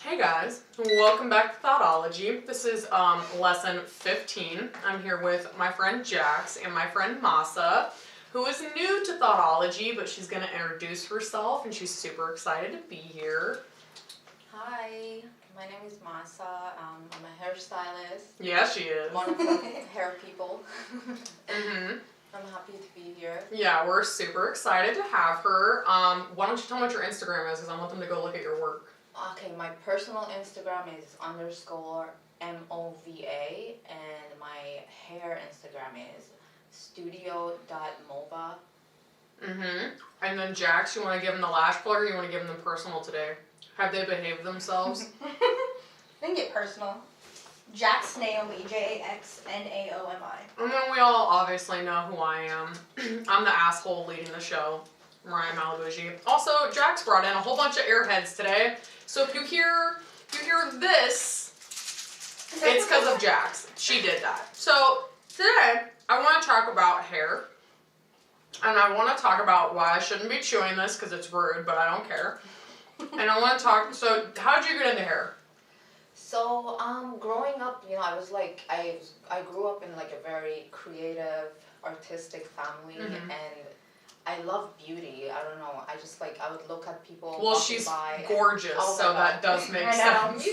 Hey guys, welcome back to Thotology. This is lesson 15. I'm here with my friend Jax and my friend Masa, who is new to Thotology, but she's going to introduce herself and she's super excited to be here. Hi, my name is Masa. I'm a hairstylist. Yeah, she is. One of the hair people. Mm-hmm. I'm happy to be here. Yeah, we're super excited to have her. Why don't you tell me what your Instagram is, because I want them to go look at your work. Okay, my personal Instagram is _MOVA, and my hair Instagram is studio.mova. Mm-hmm. And then Jax, you want to give them the lash color, or you want to give them the personal today? Have they behaved themselves? Then get personal. Jax Naomi, JAXNAOMI. And then we all obviously know who I am. I'm the asshole leading the show, Mariah Malabuji. Also, Jax brought in a whole bunch of airheads today. So if you hear this, it's because of Jax. She did that. So today, I want to talk about hair. And I want to talk about why I shouldn't be chewing this because it's rude, but I don't care. And I want to talk, so how did you get into hair? So, growing up, I was like, I grew up in like a very creative, artistic family, Mm-hmm. and I love beauty. I don't know. I just like, I would look at people. Well, she's gorgeous, so that does make sense.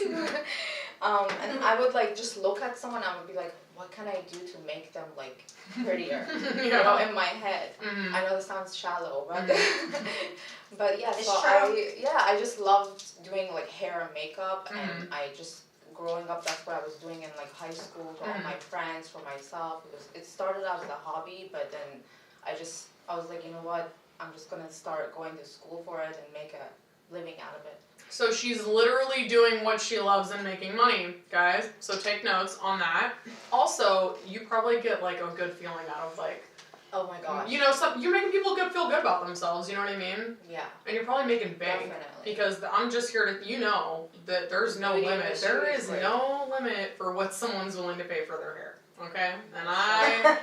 And I would like just look at someone. I would be like, what can I do to make them like prettier? Yeah. In my head. Mm-hmm. I know this sounds shallow, but Mm-hmm. but yeah. It's So true. I just loved doing like hair and makeup, Mm-hmm. and I just. Growing up, that's what I was doing in like high school for all my friends, for myself. It started out as a hobby, but then I was like, you know what? I'm just gonna start going to school for it and make a living out of it. So she's literally doing what she loves and making money, guys. So take notes on that. Also, you probably get like a good feeling out of like, Oh my gosh. you're making people feel good about themselves. You know what I mean? Yeah. And you're probably making big. Definitely. Because I'm just here to, that there's no Beauty limit. industry There is is great. no limit for what someone's willing to pay for their hair. Okay? And I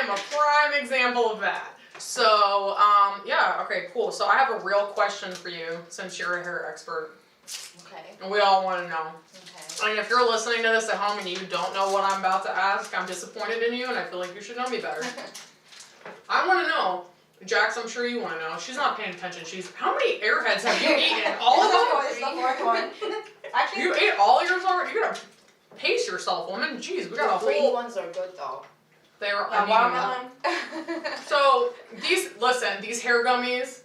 am a prime example of that. So, yeah, okay, cool. So I have a real question for you since you're a hair expert. Okay. And we all want to know. Okay. And if you're listening to this at home and you don't know what I'm about to ask, I'm disappointed in you and I feel like you should know me better. I want to know, Jax, I'm sure you want to know. She's not paying attention. How many airheads have you eaten? All of them? This is the fourth one. Actually, You ate all yours already? You gotta pace yourself, woman. Jeez, we got a Green whole... ones are good though. They are watermelon. So, these hair gummies,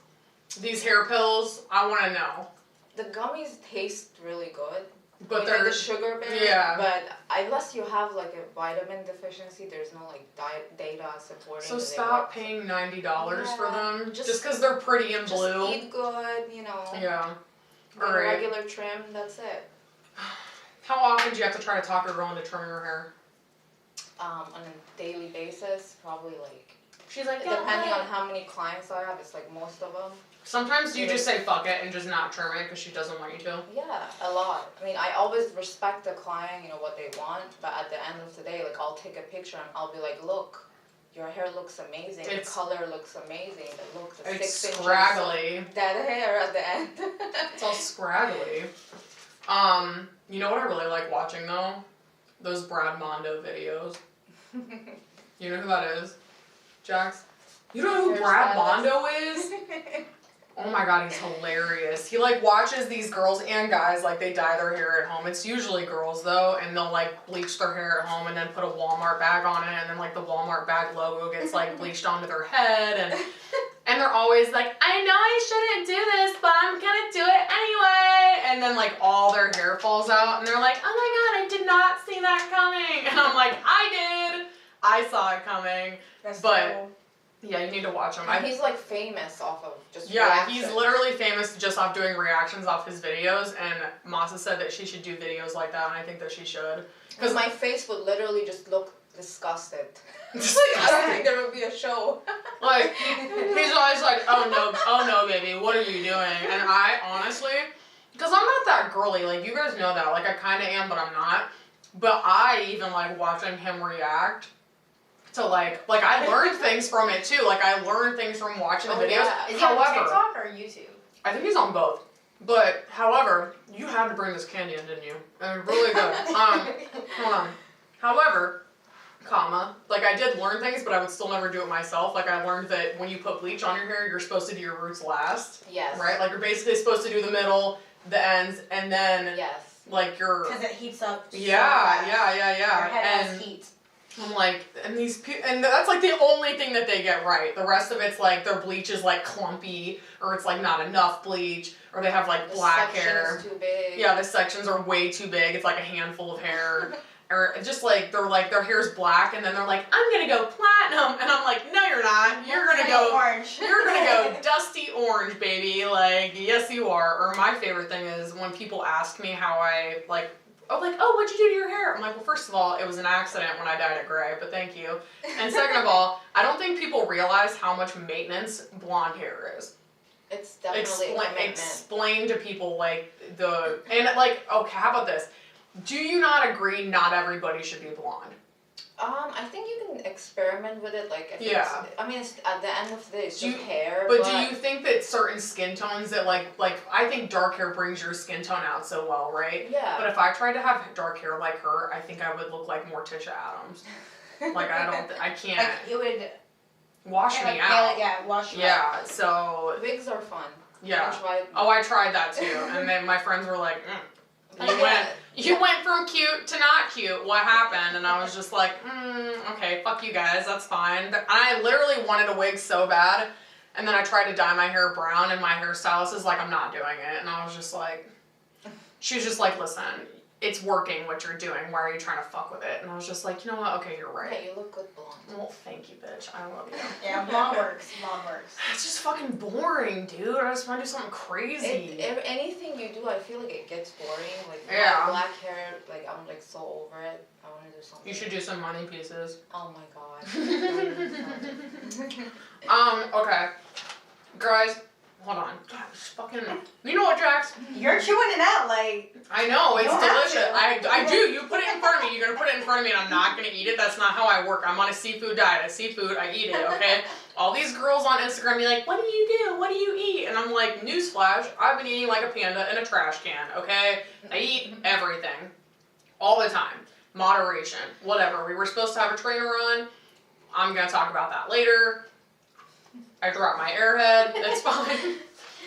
these hair pills, I want to know. The gummies taste really good. But They're they're... the sugar bear. Yeah. But unless you have like a vitamin deficiency, there's no like data supporting. So that they stop work. paying $90 for them, just just- because they're pretty and blue. Just eat good, Yeah. Get Alright. a regular trim. That's it. How often do you have to try to talk a girl into trimming her hair? On a daily basis, probably like. She's like, Depending on how many clients I have, it's like most of them. Sometimes you just say fuck it and just not trim it because she doesn't want you to. Yeah, a lot. I mean, I always respect the client, what they want, but at the end of the day, like, I'll take a picture and I'll be like, look, your hair looks amazing, the color looks amazing, the 6 It's inches scraggly. of dead hair at the end. It's all scraggly. You know what I really like watching though? Those Brad Mondo videos. You know who that is? Jax? You know who Brad Mondo is? Oh my god, he's hilarious. He like watches these girls and guys, like they dye their hair at home. It's usually girls though, and they'll like bleach their hair at home and then put a Walmart bag on it, and then like the Walmart bag logo gets like bleached onto their head, and they're always like, I know I shouldn't do this, but I'm gonna do it anyway. And then like all their hair falls out, and they're like, oh my god, I did not see that coming. And I'm like, I did. I saw it coming. That's But- cool. Yeah, you need to watch him. And he's like famous off of just Yeah, reactions. he's literally famous just off doing reactions off his videos, and Masa said that she should do videos like that, and I think that she should. Because my face would literally just look disgusted. I don't think there would be a show. Like, he's always like, oh no, baby, what are you doing? And I honestly, because I'm not that girly, like, you guys know that, like, I kind of am, but I'm not. But I even like watching him react to like I learned things from it too. Like I learned things from watching the videos. Yeah. Is he on However, TikTok or YouTube? I think he's on both. But, however, you had to bring this candy in, didn't you? It was really good. Hold on. However, comma, like I did learn things, but I would still never do it myself. Like I learned that when you put bleach on your hair, you're supposed to do your roots last. Yes. Right? Like you're basically supposed to do the middle, the ends, and then Yes. like your... Because it heats up so Yeah. fast. Your head has And heat. I'm like, and that's like the only thing that they get right. The rest of it's like their bleach is like clumpy, or it's like not enough bleach, or they have like black hair. The section is too big. Yeah, the sections are way too big. It's like a handful of hair. Or just like their hair's black, and then they're like, I'm gonna go platinum, and I'm like, no, you're not. You're gonna go orange. You're gonna go dusty orange, baby. Like, yes, you are. Or my favorite thing is when people ask me how I oh, what'd you do to your hair? I'm like, well, first of all, it was an accident when I dyed it gray, but thank you. And second of all, I don't think people realize how much maintenance blonde hair is. It's definitely Explain to people okay, how about this? Do you not agree not everybody should be blonde? I think you can experiment with it, like, it's, at the end of the day, it's just hair, but do you think that certain skin tones that, like, I think dark hair brings your skin tone out so well, right? Yeah. But if I tried to have dark hair like her, I think I would look like Morticia Adams. Like, I can't. Like, it would... Wash me out. Wash you out. Yeah, so... Wigs are fun. Yeah. Oh, I tried that too, and then my friends were like, You went from cute to not cute. What happened? And I was just like, okay, fuck you guys. That's fine. I literally wanted a wig so bad. And then I tried to dye my hair brown, and my hairstylist is like, I'm not doing it. And I was just like, she was just like, listen, it's working what you're doing. Why are you trying to fuck with it? And I was just like, you know what? Okay, you're right. Okay, you look good blonde. Well, thank you, bitch. I love you. Yeah, blonde works. Blonde works. It's just fucking boring, dude. I just want to do something crazy. If anything you do, I feel like it gets boring. Like, Yeah. my black hair, like, I'm, like, so over it. I want to do something. You should do some money pieces. Oh, my God. Okay. Guys, hold on. God, it's fucking... You know what, Jax? You're chewing it out, like... I know, it's You don't have delicious. to. I do. You put it in front of me. You're going to put it in front of me, and I'm not going to eat it. That's not how I work. I'm on a seafood diet. Seafood, I eat it, okay? All these girls on Instagram be like, what do you do? What do you eat? And I'm like, newsflash, I've been eating like a panda in a trash can, okay? I eat everything. All the time. Moderation. Whatever. We were supposed to have a trainer on. I'm going to talk about that later. I dropped my airhead. It's fine.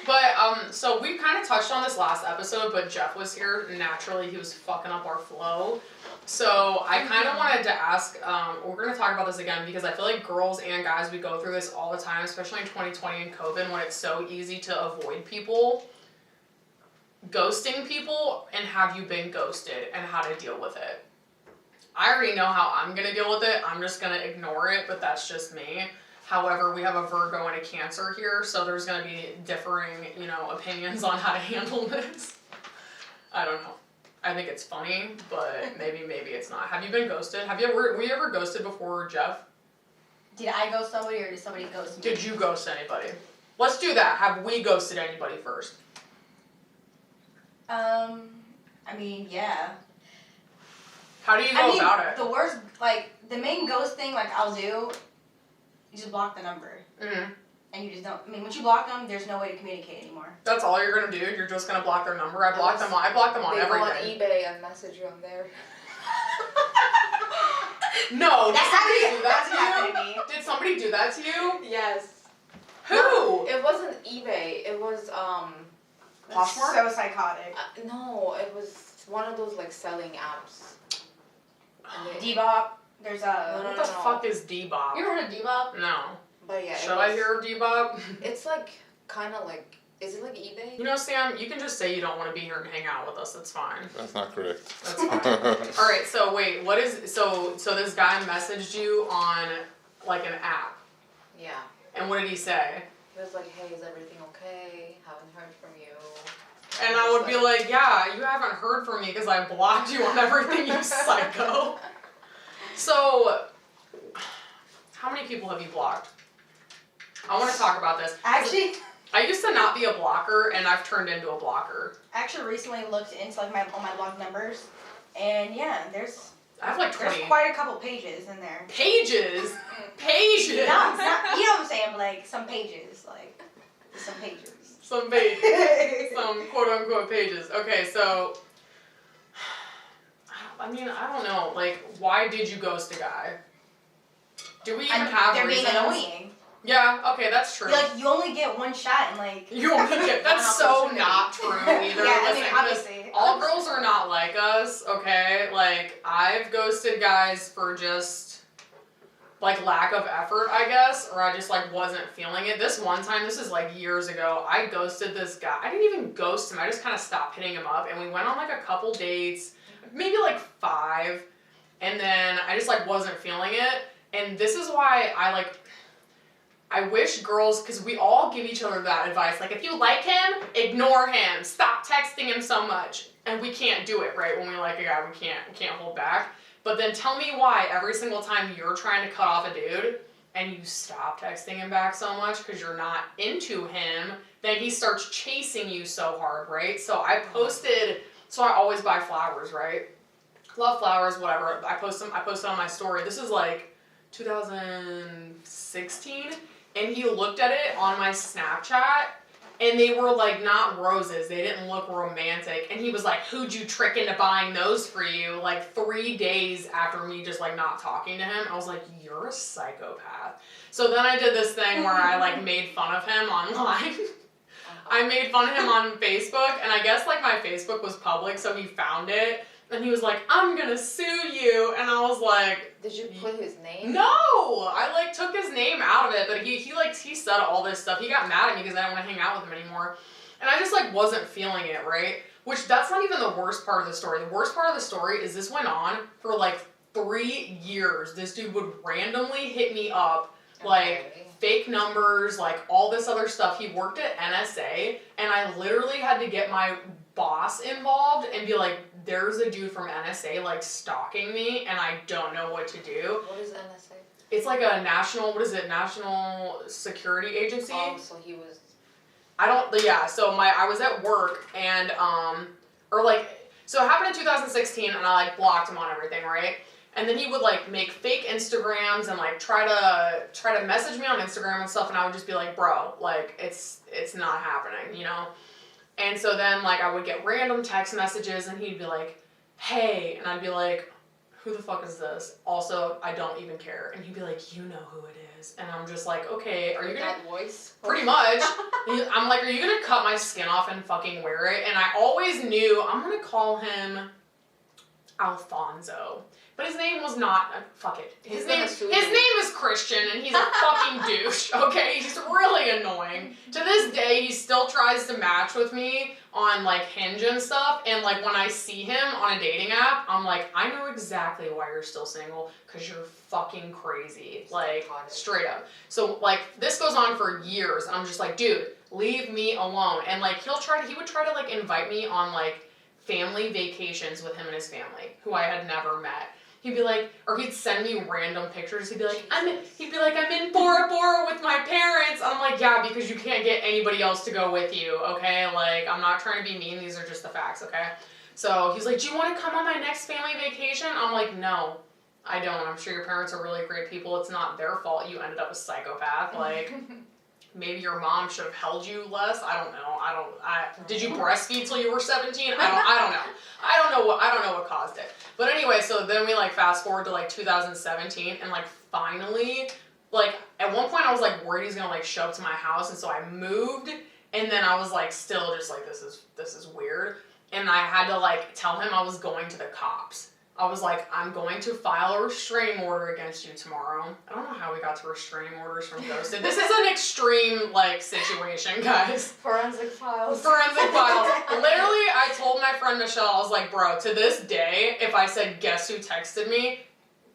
But, so we kind of touched on this last episode, but Jeff was here. Naturally, he was fucking up our flow. So I kind of wanted to ask, we're going to talk about this again because I feel like girls and guys, we go through this all the time, especially in 2020 and COVID when it's so easy to avoid people. Ghosting people, and have you been ghosted, and how to deal with it. I already know how I'm going to deal with it. I'm just going to ignore it, but that's just me. However, we have a Virgo and a Cancer here, so there's going to be differing, opinions on how to handle this. I don't know. I think it's funny, but maybe it's not. Have you been ghosted? Were you ever ghosted before, Jeff? Did I ghost somebody, or did somebody ghost me? Did you ghost anybody? Let's do that. Have we ghosted anybody first? I mean, yeah. How do you go about it? The worst, like, the main ghost thing, like, I'll do, you just block the number. Mm-hmm. And you just don't, once you block them, there's no way to communicate anymore. That's all you're going to do? You're just going to block their number? I block them on everything. They go on eBay and message you on there. No, That's did happened somebody do that to me. Did somebody do that to you? Yes. Who? No, it wasn't eBay. It was, Poshmark? So psychotic. no, it was one of those, like, selling apps. Debop. There's a... What the fuck is Debop? You ever heard of Debop? No. But yeah. Should I hear of Debop? It's like, kind of like, is it like eBay? You know, Sam, you can just say you don't want to be here and hang out with us. That's fine. That's not correct. That's fine. All right, so wait, what is... So this guy messaged you on, like, an app. Yeah. And what did he say? It was like, hey, is everything okay? Haven't heard from you. And I would be like, yeah, you haven't heard from me because I blocked you on everything, you psycho. So, how many people have you blocked? I want to talk about this. Actually, I used to not be a blocker, and I've turned into a blocker. I actually recently looked into like all my blocked numbers, and yeah, there's I have like 20. there's quite a couple pages in there. Pages? Pages? No, it's not, you know what I'm saying, but like some pages, like some pages. some pages. Some quote-unquote pages. Okay, so... I mean, I don't know. Like, why did you ghost a guy? Do we even have They're reasons? being annoying. Yeah, okay, that's true. Like, you only get one shot and, like... You only get... That's so not true either. Yeah, I Listen, mean, obviously. all girls are not like us, okay? Like, I've ghosted guys for just, like, lack of effort, I guess, or I just, like, wasn't feeling it. This one time, this is, like, years ago, I ghosted this guy. I didn't even ghost him. I just kind of stopped hitting him up, and we went on, like, a couple dates, maybe, like, 5, and then I just, like, wasn't feeling it, and this is why I wish girls, because we all give each other that advice, like, if you like him, ignore him, stop texting him so much, and we can't do it, right? When we like a guy, we can't hold back, but then tell me why every single time you're trying to cut off a dude, and you stop texting him back so much because you're not into him, then he starts chasing you so hard, right? So I always buy flowers, right? Love flowers, whatever, I post on my story, this is like 2016, and he looked at it on my Snapchat, and they were like not roses, they didn't look romantic, and he was like, who'd you trick into buying those for you, like 3 days after me just like not talking to him. I was like, you're a psychopath. So then I did this thing where I like made fun of him online. I made fun of him on Facebook, and I guess like my Facebook was public, so he found it. And he was like, I'm gonna sue you. And I was like... Did you put his name? No! I, like, took his name out of it, but he said all this stuff. He got mad at me because I didn't want to hang out with him anymore. And I just, like, wasn't feeling it, right? Which, that's not even the worst part of the story. The worst part of the story is this went on for, like, 3 years. This dude would randomly hit me up, like, fake numbers, like, all this other stuff. He worked at NSA, and I literally had to get my boss involved and be like, there's a dude from NSA like stalking me and I don't know what to do. What is NSA? It's like a national security agency. Oh, so he was... So I was at work and, so it happened in 2016 and I like blocked him on everything, right? And then he would like make fake Instagrams and like try to message me on Instagram and stuff, and I would just be like, bro, like it's not happening, you know? And so then, like, I would get random text messages, and he'd be like, hey, and I'd be like, who the fuck is this? Also, I don't even care. And he'd be like, you know who it is. And I'm just like, okay, are you gonna... That voice? Pretty much. I'm like, are you gonna cut my skin off and fucking wear it? And I always knew, I'm gonna call him Alfonso. But his name was not, fuck it. His name is Christian, and he's a fucking douche, okay? He's really annoying. To this day, he still tries to match with me on, like, Hinge and stuff, and, like, when I see him on a dating app, I'm like, I know exactly why you're still single, because you're fucking crazy. Like, straight up. So, like, this goes on for years, and I'm just like, dude, leave me alone. And, like, he would try to, like, invite me on, like, family vacations with him and his family, who I had never met. He'd be like, or he'd send me random pictures. He'd be like, I'm in Bora Bora with my parents. I'm like, yeah, because you can't get anybody else to go with you, okay? Like, I'm not trying to be mean. These are just the facts, okay? So he's like, do you want to come on my next family vacation? I'm like, no, I don't. I'm sure your parents are really great people. It's not their fault you ended up a psychopath. Like, maybe your mom should have held you less. I don't know. Did you breastfeed till you were 17? I don't know. I don't know what caused it. But anyway, so then we like fast forward to like 2017, and like finally, like at one point I was like worried he's gonna like show up to my house, and so I moved, and then I was like still just like this is weird, and I had to like tell him I was going to the cops. I was like, I'm going to file a restraining order against you tomorrow. I don't know how we got to restraining orders from ghosted. This is an extreme, like, situation, guys. Forensic files. Literally, I told my friend Michelle, I was like, bro, to this day, if I said, guess who texted me,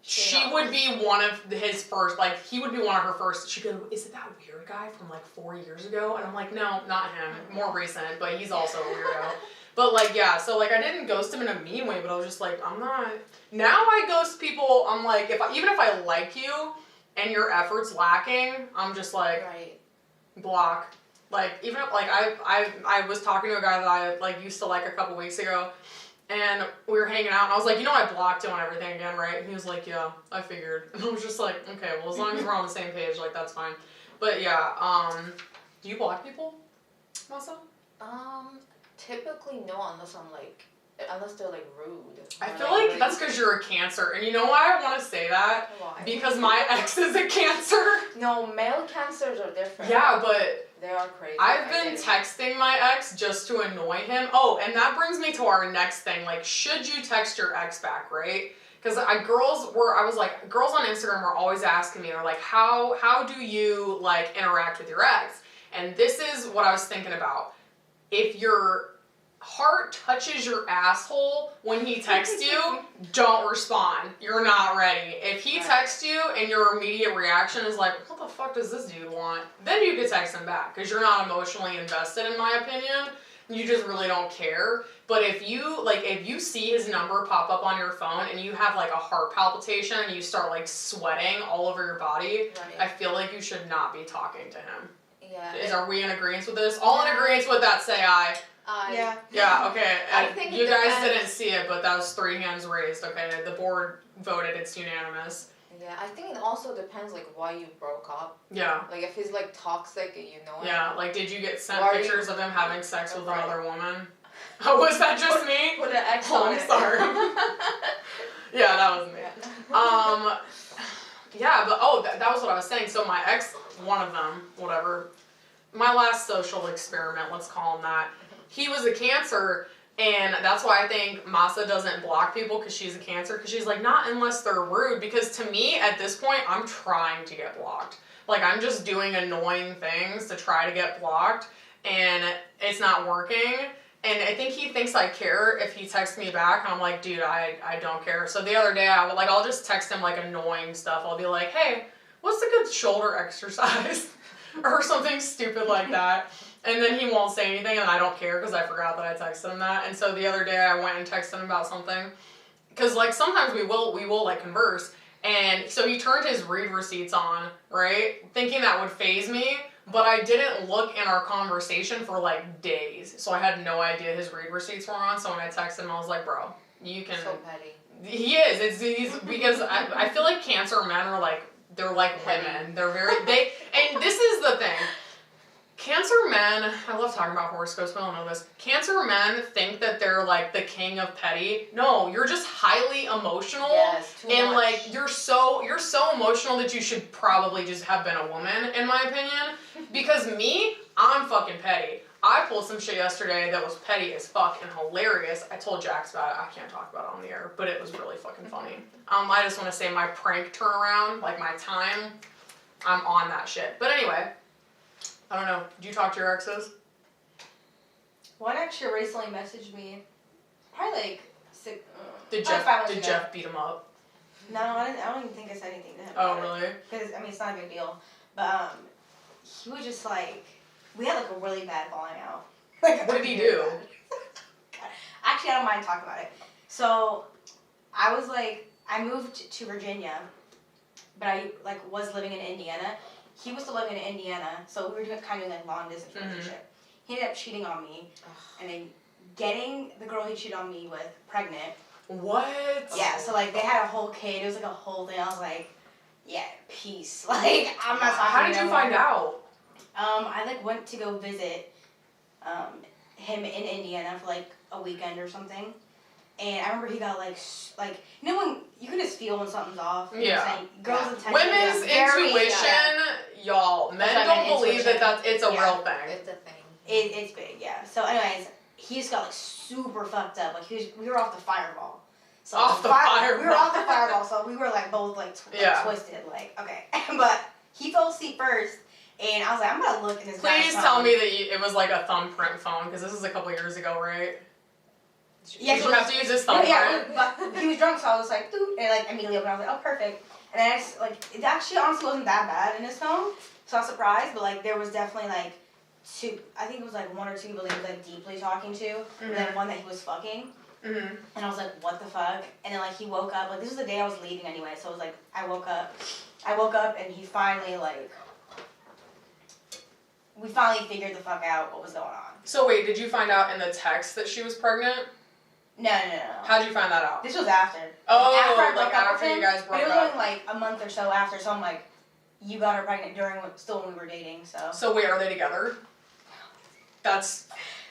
she would be one of his first, like, he would be one of her first. She'd go, is it that weird guy from, like, 4 years ago? And I'm like, no, not him. More recent, but he's also a weirdo. But, like, yeah, so, like, I didn't ghost him in a mean way, but I was just like, I'm not... Now I ghost people, I'm like, even if I like you and your effort's lacking, I'm just like, block. Like, even if, like, I was talking to a guy that I, like, used to like a couple weeks ago, and we were hanging out, and I was like, you know I blocked him on everything again, right? And he was like, yeah, I figured. And I was just like, okay, well, as long as we're on the same page, like, that's fine. But, yeah, do you block people? Masa? Typically no, unless they're like rude. I feel like that's because you're a Cancer, and you know why I want to say that? Why? Because my ex is a Cancer. No, male Cancers are different. Yeah, but they are crazy. I've been texting my ex just to annoy him. Oh, and that brings me to our next thing. Like, should you text your ex back, right? Because girls on Instagram were always asking me, they're like, how do you like interact with your ex? And this is what I was thinking about. If your heart touches your asshole when he texts you, don't respond. You're not ready. If he texts you and your immediate reaction is like, what the fuck does this dude want? Then you could text him back because you're not emotionally invested, in my opinion. You just really don't care. But if you see his number pop up on your phone and you have like a heart palpitation and you start like sweating all over your body, right. I feel like you should not be talking to him. Yeah. Are we in agreement with this? All in agreement with that, say aye. Yeah. Yeah, okay. I think you guys depends. didn't see it, but that was 3 hands raised, okay? The board voted, it's unanimous. Yeah, I think it also depends like why you broke up. Yeah. Like if he's like toxic and you know it. Yeah, like did you get sent Why pictures of him having sex with Right. another woman? Oh, was that just me? Put an X Oh, on I'm it. sorry. Yeah, that was me. Yeah, but that was what I was saying. So my ex, one of them, whatever, my last social experiment, let's call him that, he was a Cancer, and that's why I think Masa doesn't block people because she's a Cancer, because she's like, not unless they're rude, because to me, at this point, I'm trying to get blocked. Like, I'm just doing annoying things to try to get blocked, and it's not working. And I think he thinks I care if he texts me back, and I'm like, dude, I don't care. So the other day, I'll just text him like annoying stuff. I'll be like, hey, what's a good shoulder exercise? Or something stupid like that. And then he won't say anything, and I don't care because I forgot that I texted him that. And so the other day, I went and texted him about something. Because like sometimes we will like converse. And so he turned his read receipts on, right? Thinking that would faze me. But I didn't look in our conversation for like days. So I had no idea his read receipts were on. So when I texted him, I was like, bro, you can... So petty. He is. He's because I feel like Cancer men are like, they're like women. They're very... And this is the thing. Cancer men, I love talking about horoscopes, but I don't know this. Cancer men think that they're like the king of petty. No, you're just highly emotional. Yes, too and much. like you're so emotional that you should probably just have been a woman, in my opinion. Because me, I'm fucking petty. I pulled some shit yesterday that was petty as fuck and hilarious. I told Jax about it. I can't talk about it on the air, but it was really fucking funny. I just want to say my prank turnaround, like my time, I'm on that shit. But anyway, I don't know. Did you talk to your exes? One actually recently messaged me, probably like Did probably 5 months Did ago. Jeff beat him up? No, I don't even think I said anything to him. Oh, really? Because I mean, it's not a big deal. But he was just like, we had like a really bad falling out. Like, What did he do? Actually, I don't mind talking about it. So, I was like, I moved to Virginia, but I like was living in Indiana. He was still living in Indiana, so we were kind of doing like long distance relationship. He ended up cheating on me, and then getting the girl he cheated on me with pregnant. What? Yeah, so like they had a whole kid. It was like a whole thing. I was like, yeah, peace. Like I'm not talking. How did you find out? I like went to go visit him in Indiana for like a weekend or something, and I remember he got like you know when you can just feel when something's off. You know what I'm saying? Girls' intention. Women's intuition, y'all. Men don't believe that it's a real thing. It's a thing. It's big, yeah. So anyways, he just got like super fucked up. Like we were off the fireball. So Off the fireball. We were off the fireball, so we were like both like twisted. Like okay, but he fell asleep first. And I was like, I'm gonna look in his guy's Please phone. tell me that it was like a thumbprint phone, because this is a couple years ago, right? Yeah, Did you have to use his thumbprint? Yeah, but he was drunk, so I was like, doot, and like immediately opened. I was like, oh, perfect. And then I just like, it actually honestly wasn't that bad in his phone, so I was surprised. But like, there was definitely like I think it was like 1 or 2 people that he was like deeply talking to, and then one that he was fucking. Mm-hmm. And I was like, what the fuck? And then like he woke up. Like this was the day I was leaving anyway, so it was like I woke up, and he finally like. We finally figured the fuck out what was going on. So wait, did you find out in the text that she was pregnant? No. How'd you find that out? This was after. Oh, after I broke like up after with him, you guys broke but it was up. only like a month or so after, so I'm like, you got her pregnant still when we were dating, so. So wait, are they together? That's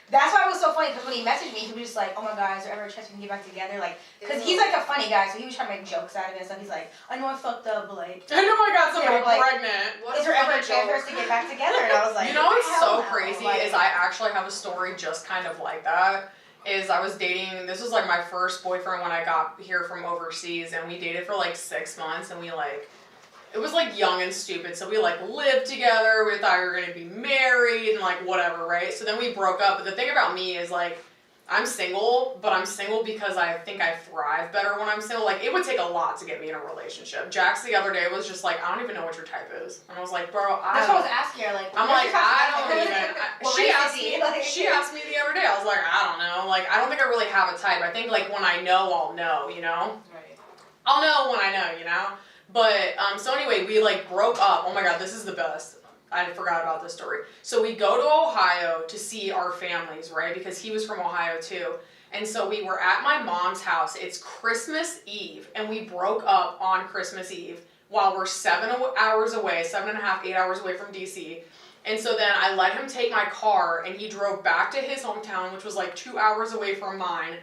why it was so funny, because when he messaged me, he was just like, oh my god, is there ever a chance we can get back together? Like, because he's like a funny guy, so he was trying to make jokes out of it and stuff. He's like, I know I fucked up, but like, I know I got somebody like, pregnant. Is there ever a chance for us to get back together? And I was like, you know what's so no. crazy like, is I actually have a story just kind of like that. Is I was dating, this was like my first boyfriend when I got here from overseas, and we dated for like 6 months, and we like, it was like young and stupid, so we like lived together, we thought we were gonna be married and like whatever, right? So then we broke up, but the thing about me is like, I'm single, but I'm single because I think I thrive better when I'm single. Like, it would take a lot to get me in a relationship. Jax the other day was just like, I don't even know what your type is. And I was like, bro, that's what I was asking her, like, I'm like, I don't even. She asked me the other day, I was like, I don't know. Like, I don't think I really have a type. I think like when I know, I'll know, you know? Right. I'll know when I know, you know? But, so anyway, we like broke up. Oh my god, this is the best. I forgot about this story. So we go to Ohio to see our families, right? Because he was from Ohio too. And so we were at my mom's house. It's Christmas Eve, and we broke up on Christmas Eve while we're 7 hours away, 7.5, 8 hours away from DC. And so then I let him take my car, and he drove back to his hometown, which was like 2 hours away from mine.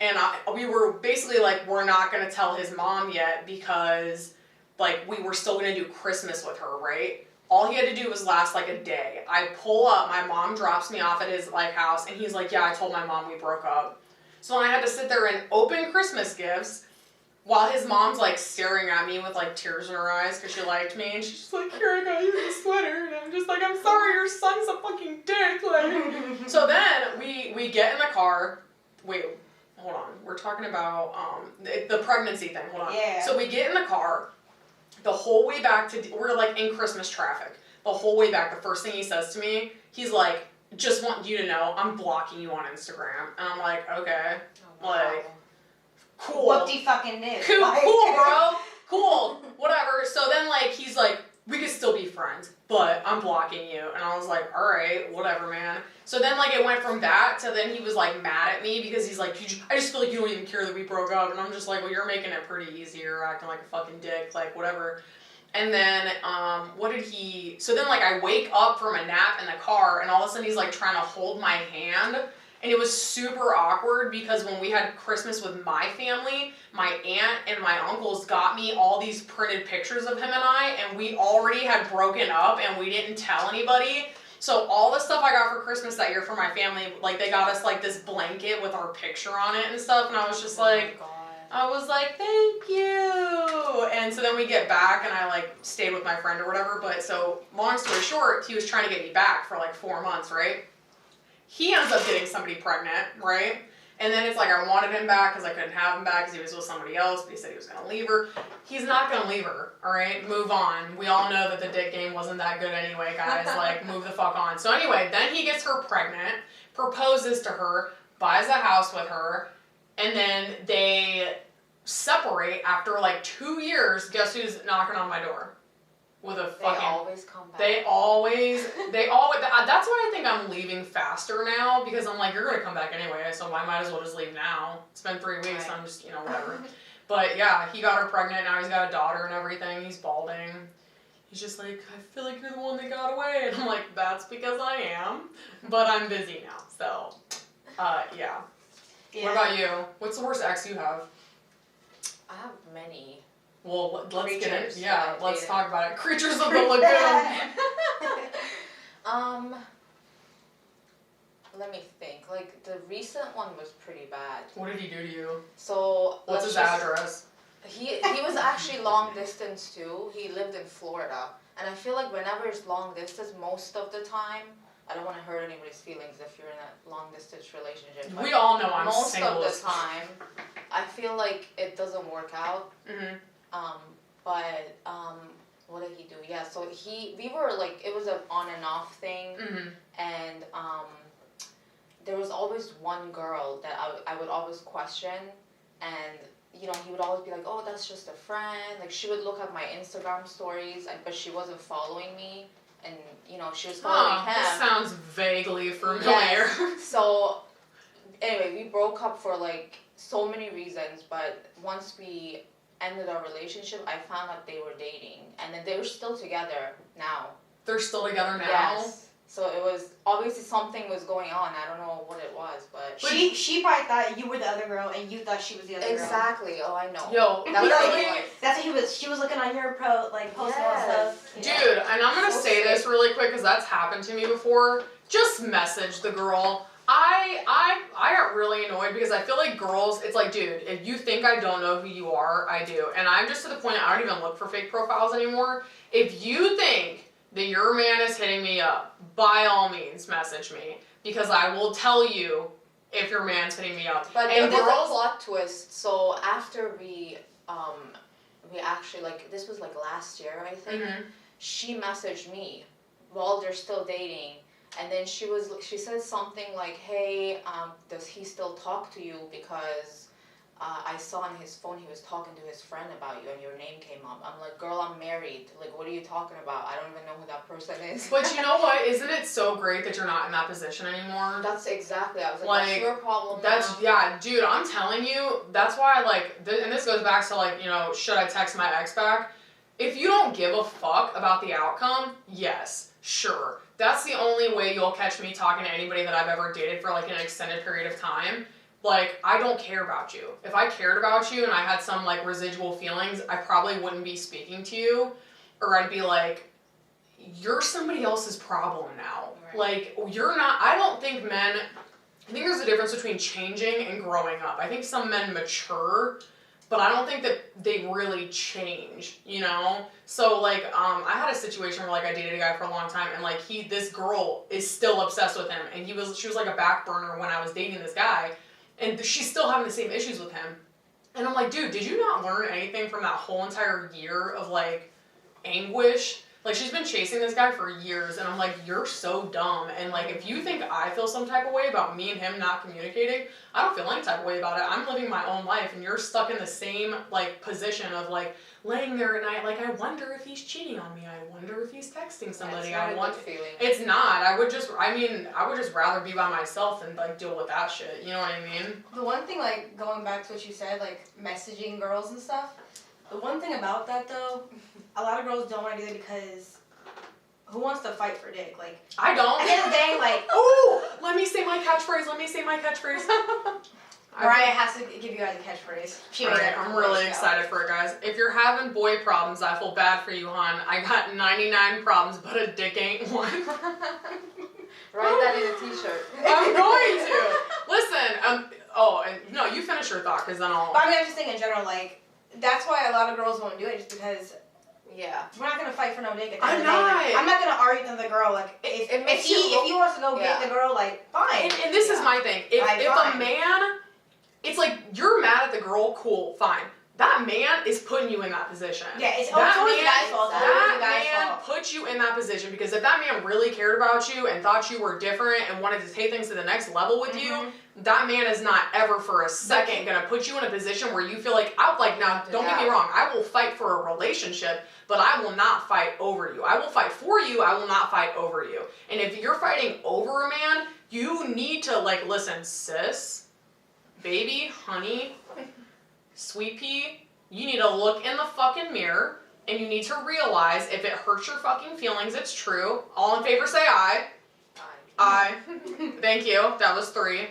And we were basically like, we're not gonna tell his mom yet because like we were still gonna do Christmas with her, right? All he had to do was last like a day. I pull up, my mom drops me off at his like house, and he's like, yeah, I told my mom we broke up. So then I had to sit there and open Christmas gifts while his mom's like staring at me with like tears in her eyes because she liked me, and she's just like, here, I got you this sweater, and I'm just like, I'm sorry, your son's a fucking dick. Like, so then we get in the car. Wait, hold on. We're talking about the pregnancy thing. Hold on. Yeah. So we get in the car. The whole way back we're like in Christmas traffic. The whole way back, the first thing he says to me, he's like, just want you to know, I'm blocking you on Instagram. And I'm like, okay. Oh, wow. Like, cool. Whoop-de fucking knew. Cool, Like, cool, bro. Cool. Whatever. So then like, he's like, we could still be friends, but I'm blocking you. And I was like, all right, whatever, man. So then like it went from that to then he was like mad at me because he's like, I just feel like you don't even care that we broke up. And I'm just like, well, you're making it pretty easy. You're acting like a fucking dick, like whatever. And then, so then like I wake up from a nap in the car, and all of a sudden he's like trying to hold my hand. And it was super awkward because when we had Christmas with my family, my aunt and my uncles got me all these printed pictures of him and I, and we already had broken up and we didn't tell anybody. So all the stuff I got for Christmas that year for my family, like they got us like this blanket with our picture on it and stuff, and I was just like, I was like, thank you. And so then we get back, and I like stayed with my friend or whatever. But so long story short, he was trying to get me back for like 4 months, right? He ends up getting somebody pregnant, right? And then it's like I wanted him back because I couldn't have him back because he was with somebody else, but he said he was going to leave her. He's not going to leave her, all right? Move on. We all know that the dick game wasn't that good anyway, guys. Like, move the fuck on. So anyway, then he gets her pregnant, proposes to her, buys a house with her, and then they separate after like 2 years. Guess who's knocking on my door? With a fucking... They always come back. They always, that's why I think I'm leaving faster now, because I'm like, you're going to come back anyway, so I might as well just leave now. It's been 3 weeks, Right. I'm just, whatever. But yeah, he got her pregnant, now he's got a daughter and everything, he's balding. He's just like, I feel like you're the one that got away, and I'm like, that's because I am, but I'm busy now, so, yeah. What about you? What's the worst ex you have? I have many. Well, let's get Creatures it. Yeah, that I let's dated. talk about it. Creatures of the lagoon. Let me think. Like, the recent one was pretty bad. What did he do to you? So, What's his address? He was actually long distance too. He lived in Florida. And I feel like whenever it's long distance, most of the time, I don't want to hurt anybody's feelings if you're in a long distance relationship. We all know I'm most single. Most of the time, I feel like it doesn't work out. Mm-hmm. What did he do? Yeah, so we were like, it was an on and off thing. Mm-hmm. And there was always one girl that I would always question, and he would always be like, oh, that's just a friend. Like, she would look at my Instagram stories, but she wasn't following me, and she was following him. This sounds vaguely familiar. Yes. So anyway, we broke up for like so many reasons, but once we ended our relationship, I found out they were dating, and then they were still together now. They're still together now? Yes. So it was, obviously something was going on. I don't know what it was, but. She probably thought you were the other girl and you thought she was the other girl. Exactly. Oh, I know. Yo, That's literally, what it was. That's what she was looking on your post and stuff. dude, and I'm gonna So say sick. this really quick because that's happened to me before. Just message the girl. I got really annoyed because I feel like girls, it's like, dude, if you think I don't know who you are, I do. And I'm just to the point I don't even look for fake profiles anymore. If you think that your man is hitting me up, by all means message me. Because I will tell you if your man's hitting me up. But and there's a girls, plot twist. So after we actually, like, this was like last year, I think. Mhm. She messaged me while they're still dating, and then she said something like, hey, does he still talk to you, because I saw on his phone he was talking to his friend about you and your name came up. I'm like, girl, I'm married, like, what are you talking about? I don't even know who that person is. But you know what, isn't it so great that you're not in that position anymore? That's exactly, I was like, that's your problem now. Yeah, dude, I'm telling you, that's why, like, and this goes back to, like, you know, should I text my ex back? If you don't give a fuck about the outcome, yes, sure. That's the only way you'll catch me talking to anybody that I've ever dated for, like, an extended period of time. Like, I don't care about you. If I cared about you and I had some, like, residual feelings, I probably wouldn't be speaking to you. Or I'd be like, you're somebody else's problem now. Right. Like, you're not, I don't think men, I think there's a difference between changing and growing up. I think some men mature, but I don't think that they really change, you know? So, like, I had a situation where, like, I dated a guy for a long time, and, like, this girl is still obsessed with him, and she was, like, a back burner when I was dating this guy, and she's still having the same issues with him. And I'm like, dude, did you not learn anything from that whole entire year of, like, anguish? Like, she's been chasing this guy for years, and I'm like, you're so dumb. And, like, if you think I feel some type of way about me and him not communicating, I don't feel any type of way about it. I'm living my own life, and you're stuck in the same, like, position of, like, laying there at night, like, I wonder if he's cheating on me. I wonder if he's texting somebody. It's not a good feeling. It's not. I would just rather be by myself and, like, deal with that shit. You know what I mean? The one thing, like, going back to what you said, like, messaging girls and stuff, the one thing about that, though, a lot of girls don't want to do it because who wants to fight for dick? Like, I don't. at the end of the day, like, Ooh, let me say my catchphrase. Mariah has to give you guys a catchphrase. She made Alright, that I'm couple really days ago. excited for it, guys. If you're having boy problems, I feel bad for you, hon. I got 99 problems, but a dick ain't one. Write that in a t-shirt. I'm going to. Listen, no, you finish your thought, because then I'll... But I mean, I'm just saying in general, like, that's why a lot of girls won't do it, just because Yeah. we're not gonna fight for no dick at the I'm end of the day. Like, not. I'm not gonna argue with the girl, like, It if makes he you look- wants to go yeah. get the girl, like, fine. And this is my thing. If a fine. man... It's like, you're mad at the girl, cool, fine. That man is putting you in that position. Yeah, it's that always the man, guy's fault. It's always the guy's That man fault. put you in that position because if that man really cared about you and thought you were different and wanted to take things to the next level with you, that man is not ever for a second gonna put you in a position where you feel like, now, don't get me wrong, I will fight for a relationship, but I will not fight over you. I will fight for you, I will not fight over you. And if you're fighting over a man, you need to, like, listen, sis, baby, honey, sweet pea, you need to look in the fucking mirror and you need to realize if it hurts your fucking feelings, it's true. All in favor say aye. Aye. Thank you. That was 3.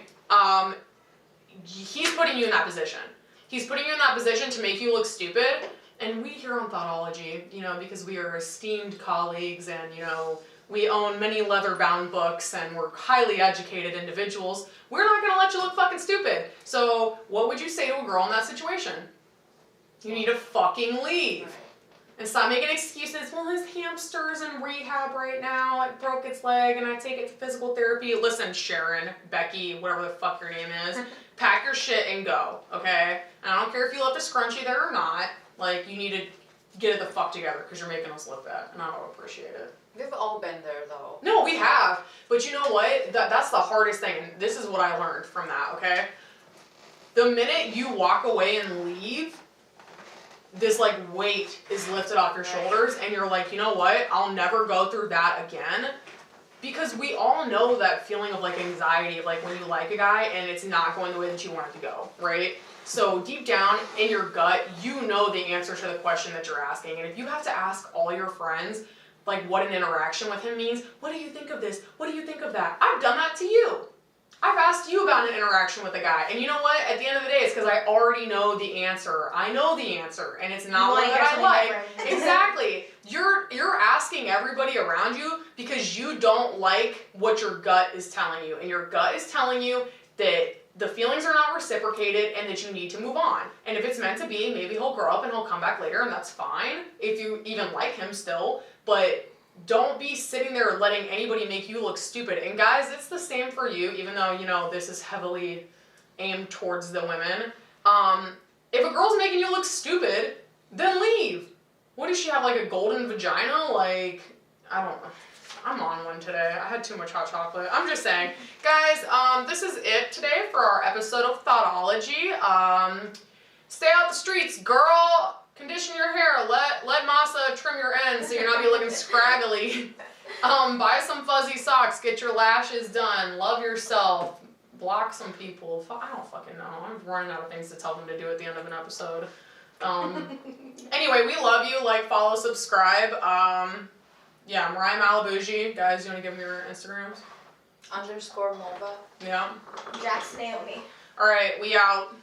He's putting you in that position. He's putting you in that position to make you look stupid. And we here on Thotology, you know, because we are esteemed colleagues and, you know, we own many leather-bound books and we're highly educated individuals, we're not gonna let you look fucking stupid. So what would you say to a girl in that situation? You need to fucking leave. And stop making excuses. Well, his hamster's in rehab right now. It broke its leg and I take it to physical therapy. Listen, Sharon, Becky, whatever the fuck your name is, pack your shit and go, okay? And I don't care if you left a scrunchie there or not. Like, you need to get it the fuck together because you're making us look bad and I don't appreciate it. We've all been there, though. No, we have. But you know what? That's the hardest thing. And this is what I learned from that, okay? The minute you walk away and leave, this, like, weight is lifted off your shoulders. And you're like, you know what? I'll never go through that again. Because we all know that feeling of, like, anxiety of, like, when you like a guy and it's not going the way that you want it to go, right? So deep down in your gut, you know the answer to the question that you're asking. And if you have to ask all your friends, like what an interaction with him means. What do you think of this? What do you think of that? I've done that to you. I've asked you about an interaction with a guy, and you know what? At the end of the day, it's because I already know the answer. I know the answer, and it's not one that I like. Exactly. You're asking everybody around you because you don't like what your gut is telling you, and your gut is telling you that the feelings are not reciprocated and that you need to move on. And if it's meant to be, maybe he'll grow up and he'll come back later, and that's fine if you even like him still. But don't be sitting there letting anybody make you look stupid. And guys, it's the same for you, even though, you know, this is heavily aimed towards the women. If a girl's making you look stupid, then leave. What does she have, like a golden vagina? Like, I don't know. I'm on one today. I had too much hot chocolate. I'm just saying. Guys, this is it today for our episode of Thotology. Stay out the streets, girl. Condition your hair. Let Masa trim your ends so you're not be looking scraggly. Buy some fuzzy socks. Get your lashes done. Love yourself. Block some people. I don't fucking know. I'm running out of things to tell them to do at the end of an episode. Anyway, we love you. Like, follow, subscribe. Yeah, Mariah Malabuji. Guys, you want to give me your Instagrams? _Mova. Yeah. Jackson Naomi. All right, we out.